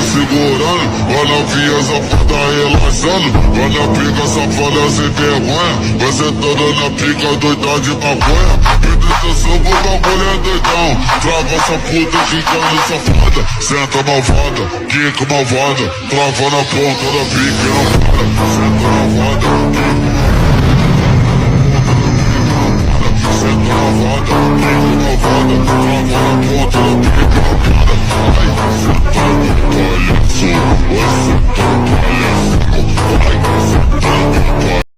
Segurando, olha a via safada relaxando. Olha a pica safada sem vergonha. Vai sentando na pica doida de maconha. Meditação com bagulho é doidão. Trava essa puta ficando safada. Senta malvada, quica malvada. Trava na ponta da pica e não para. Senta malvada.